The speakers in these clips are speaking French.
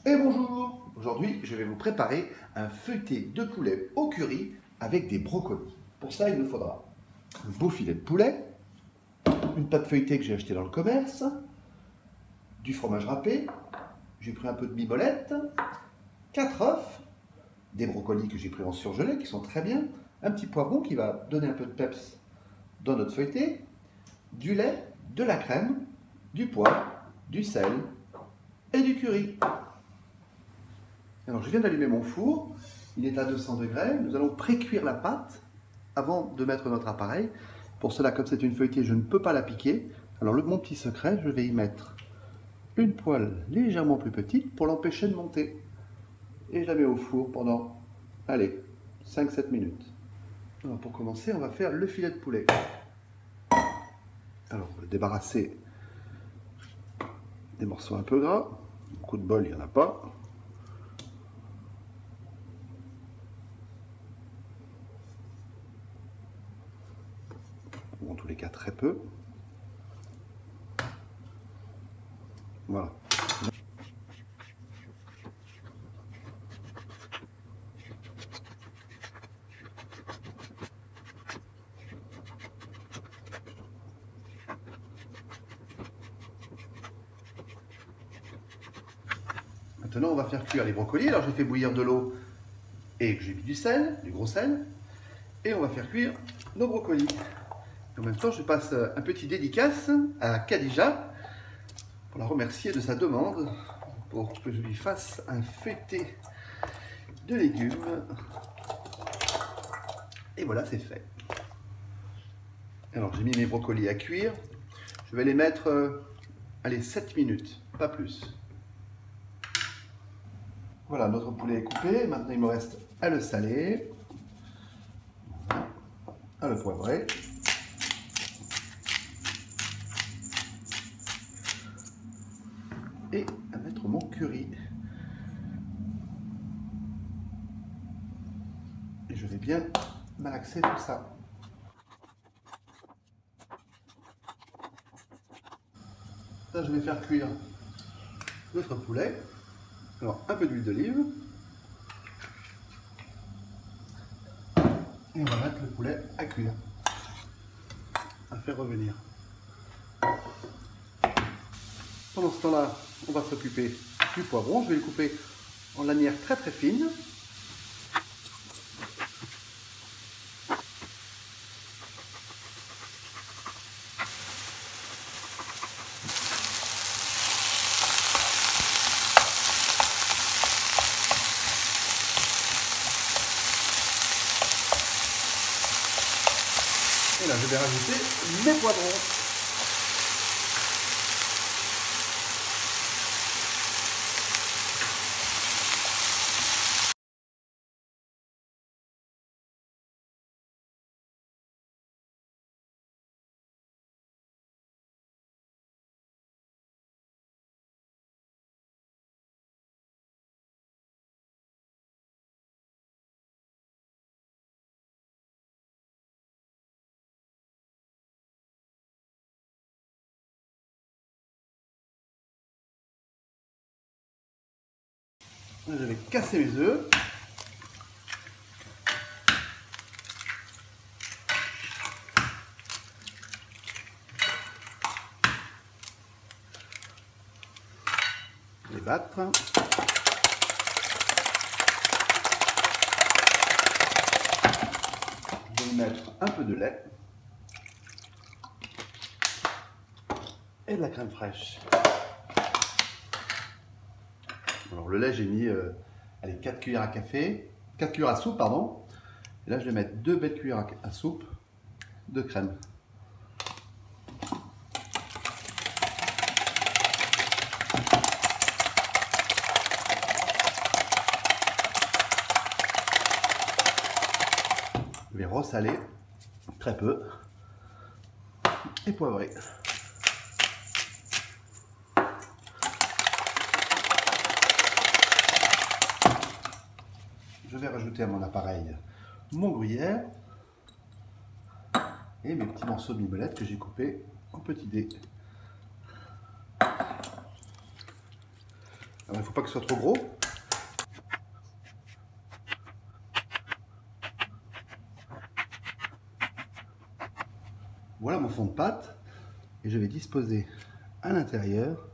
Et bonjour! Aujourd'hui, je vais vous préparer un feuilleté de poulet au curry avec des brocolis. Pour ça, il nous faudra un beau filet de poulet, une pâte feuilletée que j'ai achetée dans le commerce, du fromage râpé, j'ai pris un peu de mimolette, 4 œufs, des brocolis que j'ai pris en surgelé qui sont très bien, un petit poivron qui va donner un peu de peps dans notre feuilleté, du lait, de la crème, du poivre, du sel et du curry. Alors je viens d'allumer mon four, il est à 200 degrés, nous allons pré-cuire la pâte avant de mettre notre appareil. Pour cela, comme c'est une feuilletée, je ne peux pas la piquer. Alors mon petit secret, je vais y mettre une poêle légèrement plus petite pour l'empêcher de monter. Et je la mets au four pendant, allez, 5-7 minutes. Alors pour commencer, on va faire le filet de poulet. Alors on va le débarrasser des morceaux un peu gras. Coup de bol, il n'y en a pas. Ou en tous les cas très peu. Voilà. Maintenant, on va faire cuire les brocolis. Alors, j'ai fait bouillir de l'eau et j'ai mis du sel, du gros sel. Et on va faire cuire nos brocolis. En même temps, je passe un petit dédicace à Khadija pour la remercier de sa demande pour que je lui fasse un feuilleté de légumes. Et voilà, c'est fait. Alors, j'ai mis mes brocolis à cuire. Je vais les mettre, allez, 7 minutes, pas plus. Voilà, notre poulet est coupé. Maintenant, il me reste à le saler, à le poivrer. Et à mettre mon curry. Et je vais bien malaxer tout ça. Là, je vais faire cuire notre poulet. Alors, un peu d'huile d'olive. Et on va mettre le poulet à cuire. À faire revenir. Pendant ce temps-là, on va s'occuper du poivron. Je vais le couper en lanières très très fines. Et là, je vais rajouter mes poivrons. Là, je vais casser mes œufs. Les battre. Je vais mettre un peu de lait et de la crème fraîche. Alors le lait, j'ai mis allez, 4 cuillères à café, 4 cuillères à soupe, pardon. Et là, je vais mettre 2 belles cuillères à soupe de crème. Je vais ressaler très peu et poivrer. Je vais rajouter à mon appareil mon gruyère et mes petits morceaux de mimolette que j'ai coupés en petits dés. Alors, il ne faut pas que ce soit trop gros. Voilà mon fond de pâte. Et je vais disposer à l'intérieur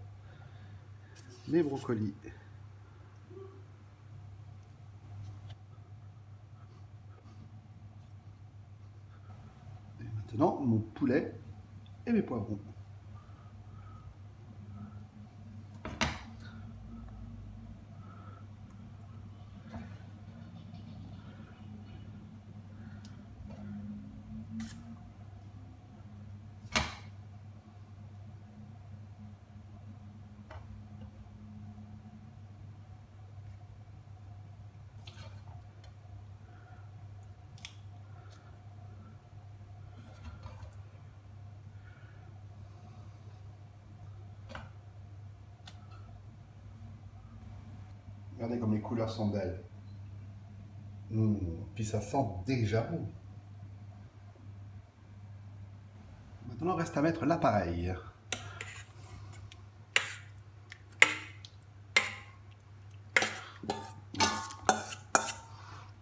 les brocolis. Et maintenant, mon poulet et mes poivrons. Regardez comme les couleurs sont belles. Puis ça sent déjà bon. Maintenant, reste à mettre l'appareil.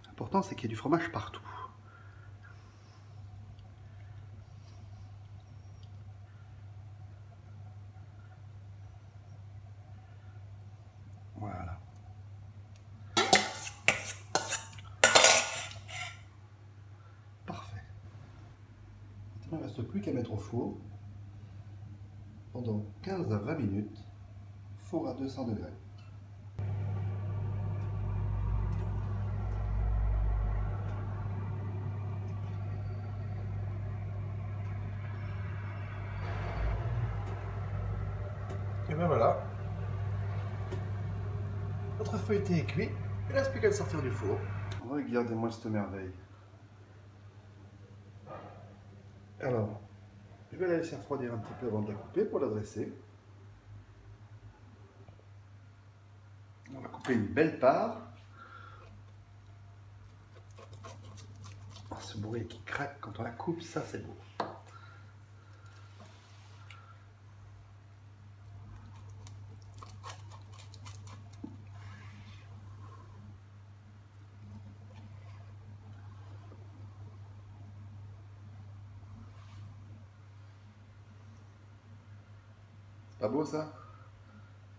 L'important, c'est qu'il y ait du fromage partout. Voilà. Parfait. Maintenant, il ne reste plus qu'à mettre au four pendant 15 à 20 minutes, four à 200 degrés. Et bien voilà, notre feuilleté est cuit, il ne reste plus qu'à le sortir du four. Regardez-moi cette merveille. Alors, je vais la laisser refroidir un petit peu avant de la couper pour la dresser. On va couper une belle part. Oh, ce bruit qui craque quand on la coupe, ça c'est beau. Pas beau ça?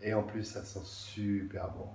Et en plus ça sent super bon.